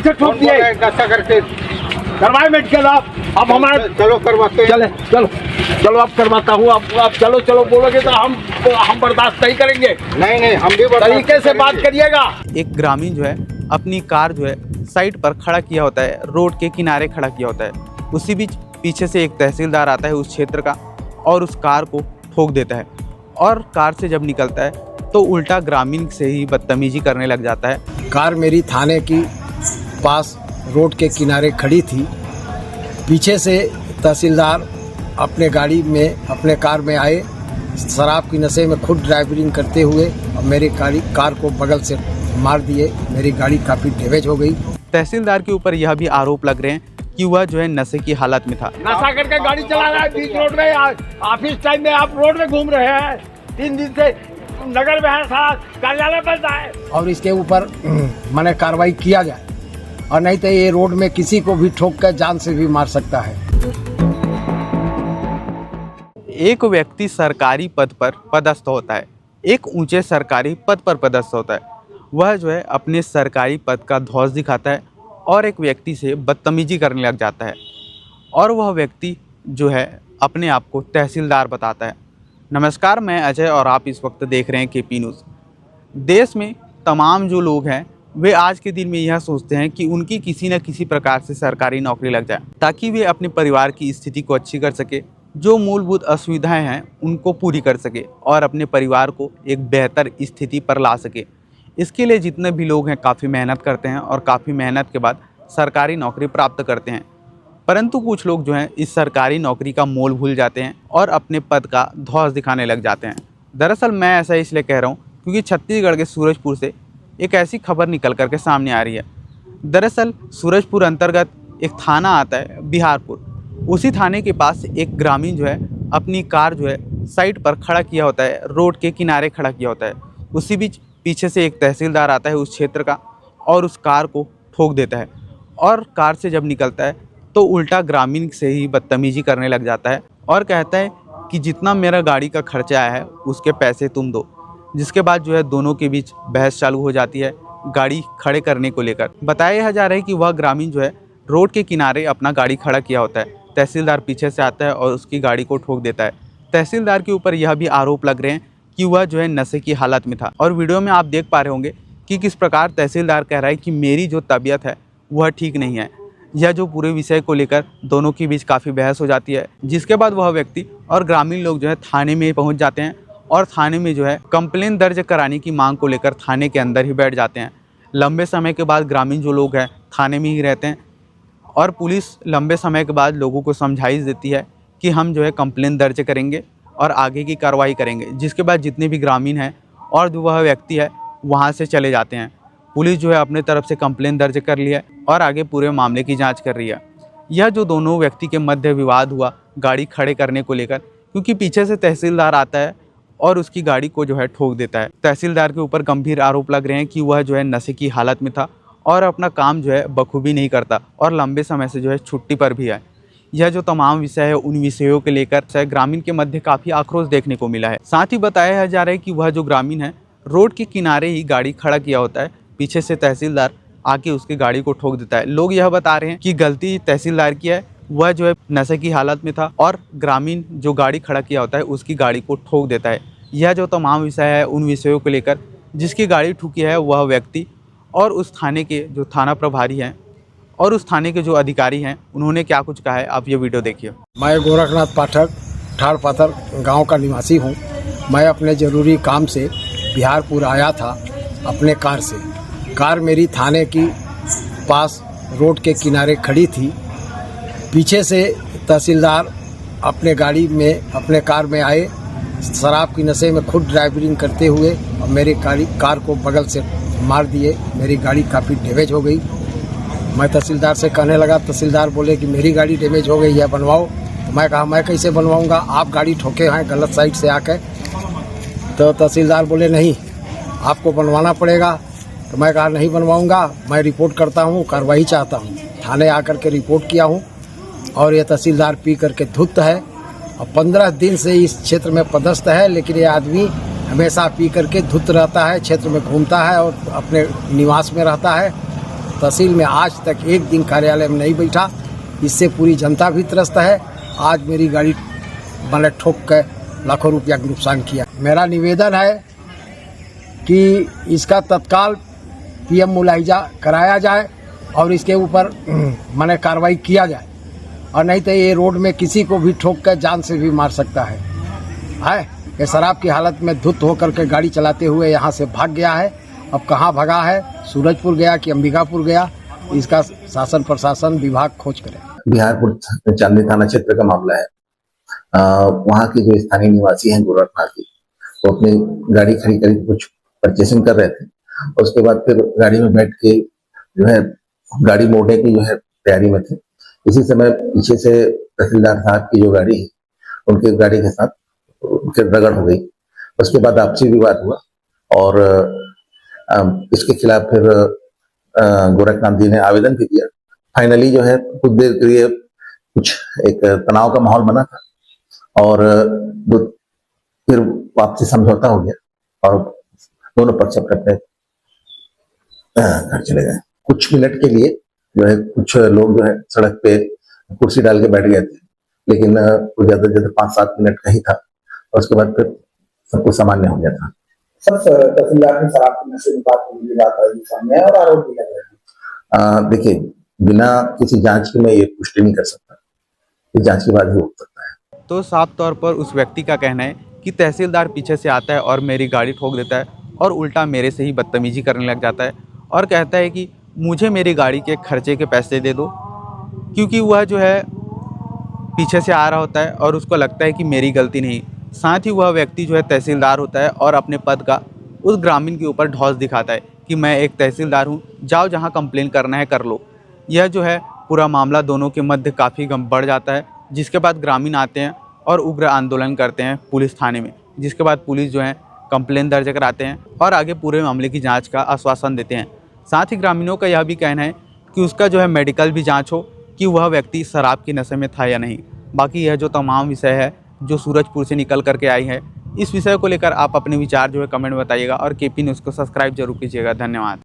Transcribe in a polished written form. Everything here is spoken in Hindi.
कैसे ठोक दिए? ऐसा करके करवाए मेडिकल आप। अब हमारे चलो करवाते हैं। चले चलो चलो अब करवाता हूँ। आप चलो चलो बोलोगे तो हम बर्दाश्त नहीं करेंगे। नहीं हम भी बर्दाश्त तरीके से बात करेंगे। करिएगा। एक ग्रामीण जो है अपनी कार जो है साइड पर खड़ा किया होता है, रोड के किनारे खड़ा किया होता है। उसी बीच पीछे से एक तहसीलदार आता है उस क्षेत्र का और उस कार को ठोक देता है और कार से जब निकलता है तो उल्टा ग्रामीण से ही बदतमीजी करने लग जाता है। कार मेरी थाने की पास रोड के किनारे खड़ी थी। पीछे से तहसीलदार अपने गाड़ी में अपने कार में आए, शराब की नशे में खुद ड्राइविंग करते हुए और मेरी कार को बगल से मार दिए। मेरी गाड़ी काफ़ी डैमेज हो गई। तहसीलदार के ऊपर यह भी आरोप लग रहे हैं कि वह जो है नशे की हालत में था। नशा करके गाड़ी चला रहा है बीच रोड में। ऑफिस टाइम में आप रोड में घूम रहे हैं। 3 दिन से नगर में है, सारा कार्यालय बंद है। और इसके ऊपर मैंने कार्रवाई किया जाए और नहीं तो ये रोड में किसी को भी ठोक कर जान से भी मार सकता है। एक व्यक्ति सरकारी पद पर पदस्थ होता है, एक ऊंचे सरकारी पद पर पदस्थ होता है। वह जो है अपने सरकारी पद का ध्वज दिखाता है और एक व्यक्ति से बदतमीजी करने लग जाता है और वह व्यक्ति जो है अपने आप को तहसीलदार बताता है। नमस्कार, मैं अजय और आप इस वक्त देख रहे हैं केपी न्यूज़। देश में तमाम जो लोग हैं वे आज के दिन में यह सोचते हैं कि उनकी किसी न किसी प्रकार से सरकारी नौकरी लग जाए ताकि वे अपने परिवार की स्थिति को अच्छी कर सके, जो मूलभूत असुविधाएं हैं उनको पूरी कर सके और अपने परिवार को एक बेहतर स्थिति पर ला सके। इसके लिए जितने भी लोग हैं काफ़ी मेहनत करते हैं और काफ़ी मेहनत के बाद सरकारी नौकरी प्राप्त करते हैं। परंतु कुछ लोग जो हैं इस सरकारी नौकरी का मोल भूल जाते हैं और अपने पद का ध्वज दिखाने लग जाते हैं। दरअसल मैं ऐसा इसलिए कह रहा हूँ क्योंकि छत्तीसगढ़ के सूरजपुर से एक ऐसी खबर निकल करके सामने आ रही है। दरअसल सूरजपुर अंतर्गत एक थाना आता है बिहारपुर। उसी थाने के पास एक ग्रामीण जो है अपनी कार जो है साइड पर खड़ा किया होता है, रोड के किनारे खड़ा किया होता है। उसी बीच पीछे से एक तहसीलदार आता है उस क्षेत्र का और उस कार को ठोक देता है और कार से जब निकलता है तो उल्टा ग्रामीण से ही बदतमीजी करने लग जाता है और कहता है कि जितना मेरा गाड़ी का खर्चा आया है उसके पैसे तुम दो। जिसके बाद जो है दोनों के बीच बहस चालू हो जाती है गाड़ी खड़े करने को लेकर। बताया जा रहा है कि वह ग्रामीण जो है रोड के किनारे अपना गाड़ी खड़ा किया होता है। तहसीलदार पीछे से आता है और उसकी गाड़ी को ठोक देता है। तहसीलदार के ऊपर यह भी आरोप लग रहे हैं कि वह जो है नशे की हालत में था और वीडियो में आप देख पा रहे होंगे कि किस प्रकार तहसीलदार कह रहा है कि मेरी जो तबीयत है वह ठीक नहीं है। यह जो पूरे विषय को लेकर दोनों के बीच काफ़ी बहस हो जाती है, जिसके बाद वह व्यक्ति और ग्रामीण लोग जो है थाने में पहुंच जाते हैं और थाने में जो है कंप्लेन दर्ज कराने की मांग को लेकर थाने के अंदर ही बैठ जाते हैं। लंबे समय के बाद ग्रामीण जो लोग हैं थाने में ही रहते हैं और पुलिस लंबे समय के बाद लोगों को समझाइश देती है कि हम जो है कंप्लेन दर्ज करेंगे और आगे की कार्रवाई करेंगे। जिसके बाद जितने भी ग्रामीण हैं और जो वह व्यक्ति है वहाँ से चले जाते हैं। पुलिस जो है अपने तरफ से कंप्लेन दर्ज कर ली है और आगे पूरे मामले की जांच कर रही है। यह जो दोनों व्यक्ति के मध्य विवाद हुआ गाड़ी खड़े करने को लेकर, क्योंकि पीछे से तहसीलदार आता है और उसकी गाड़ी को जो है ठोक देता है। तहसीलदार के ऊपर गंभीर आरोप लग रहे हैं कि वह जो है नशे की हालत में था और अपना काम जो है बखूबी नहीं करता और लंबे समय से जो है छुट्टी पर भी है। यह जो तमाम विषय है उन विषयों को लेकर ग्रामीण के मध्य काफ़ी आक्रोश देखने को मिला है। साथ ही बताया जा रहा है कि वह जो ग्रामीण है रोड के किनारे ही गाड़ी खड़ा किया होता है, पीछे से तहसीलदार आके उसकी गाड़ी को ठोक देता है। लोग यह बता रहे हैं कि गलती तहसीलदार की है, वह जो है नशे की हालत में था और ग्रामीण जो गाड़ी खड़ा किया होता है उसकी गाड़ी को ठोक देता है। यह जो तमाम विषय है उन विषयों को लेकर जिसकी गाड़ी ठुकी है वह व्यक्ति और उस थाने के जो थाना प्रभारी हैं और उस थाने के जो अधिकारी हैं उन्होंने क्या कुछ कहा है, आप ये वीडियो देखिए। मैं गोरखनाथ पाठक ठाड़ पाथर गाँव का निवासी हूँ। मैं अपने ज़रूरी काम से बिहारपुर आया था अपने कार से। कार मेरी थाने की पास रोड के किनारे खड़ी थी। पीछे से तहसीलदार अपने गाड़ी में अपने कार में आए, शराब की नशे में खुद ड्राइविंग करते हुए और मेरी कार को बगल से मार दिए। मेरी गाड़ी काफ़ी डैमेज हो गई। मैं तहसीलदार से कहने लगा, तहसीलदार बोले कि मेरी गाड़ी डैमेज हो गई है, बनवाओ। तो मैं कहा मैं कैसे बनवाऊंगा, आप गाड़ी ठोके हैं गलत साइड से आके। तो तहसीलदार बोले नहीं आपको बनवाना पड़ेगा। तो मैं कहा नहीं बनवाऊंगा, मैं रिपोर्ट करता हूँ, कार्रवाई चाहता हूँ। थाने आकर के रिपोर्ट किया हूँ और ये तहसीलदार पी करके धुत है और 15 दिन से इस क्षेत्र में पदस्थ है, लेकिन ये आदमी हमेशा पी करके धुत रहता है, क्षेत्र में घूमता है और अपने निवास में रहता है तहसील में आज तक एक दिन कार्यालय में नहीं बैठा। इससे पूरी जनता भी त्रस्त है। आज मेरी गाड़ी मैंने ठोक कर लाखों रुपया का नुकसान किया। मेरा निवेदन है कि इसका तत्काल पीएम मुलाहिजा कराया जाए और इसके ऊपर मैंने कार्रवाई किया जाए, और नहीं तो ये रोड में किसी को भी ठोक कर जान से भी मार सकता है। ये शराब की हालत में धुत होकर के गाड़ी चलाते हुए यहाँ से भाग गया है। अब कहाँ भगा है, सूरजपुर गया कि अंबिकापुर गया, इसका शासन प्रशासन विभाग खोज करे। बिहारपुर चांदनी थाना क्षेत्र का मामला है। वहाँ के जो स्थानीय निवासी हैं गोरखनाथ की, वो अपनी गाड़ी खड़ी करके कुछ परचेसिंग कर रहे थे। और उसके बाद फिर गाड़ी में बैठ के जो है गाड़ी मोड़ने की जो है तैयारी में थे। इसी समय पीछे से तहसीलदार साहब की जो गाड़ी है उनकी गाड़ी के साथ फिर रगड़ हो गई। उसके बाद आपसी विवाद हुआ और इसके खिलाफ फिर गोरखनाथ जी ने आवेदन भी दिया। फाइनली जो है कुछ देर के लिए कुछ एक तनाव का माहौल बना था और फिर वापसी समझौता हो गया और दोनों पक्ष अपने घर चले गए। कुछ मिनट के लिए जो है कुछ लोग जो है सड़क पे कुर्सी डाल के बैठ गए थे, लेकिन ज्यादा से ज्यादा 5-7 मिनट का ही था और उसके बाद फिर सब कुछ सामान्य हो गया था। तहसीलदार ने शराब के नशे में बात आई सामने और आरोप भी लग रहे हैं। देखिए, बिना किसी जांच के मैं ये पुष्टि नहीं कर सकता, ये जांच के बाद ही हो सकता है। तो साफ तौर पर उस व्यक्ति का कहना है कि तहसीलदार पीछे से आता है और मेरी गाड़ी ठोक देता है और उल्टा मेरे से ही बदतमीजी करने लग जाता है और कहता है कि मुझे मेरी गाड़ी के खर्चे के पैसे दे दो, क्योंकि वह जो है पीछे से आ रहा होता है और उसको लगता है कि मेरी गलती नहीं। साथ ही वह व्यक्ति जो है तहसीलदार होता है और अपने पद का उस ग्रामीण के ऊपर ढौस दिखाता है कि मैं एक तहसीलदार हूँ, जाओ जहाँ कंप्लेन करना है कर लो। यह जो है पूरा मामला दोनों के मध्य काफ़ी बढ़ जाता है, जिसके बाद ग्रामीण आते हैं और उग्र आंदोलन करते हैं पुलिस थाने में, जिसके बाद पुलिस जो है कंप्लेन दर्ज कराते हैं और आगे पूरे मामले की जांच का आश्वासन देते हैं। साथ ही ग्रामीणों का यह भी कहना है कि उसका जो है मेडिकल भी जांच हो कि वह व्यक्ति शराब के नशे में था या नहीं। बाकी यह जो तमाम विषय है जो सूरजपुर से निकल करके आई है, इस विषय को लेकर आप अपने विचार जो है कमेंट में बताइएगा और केपी न्यूज़ को सब्सक्राइब जरूर कीजिएगा। धन्यवाद।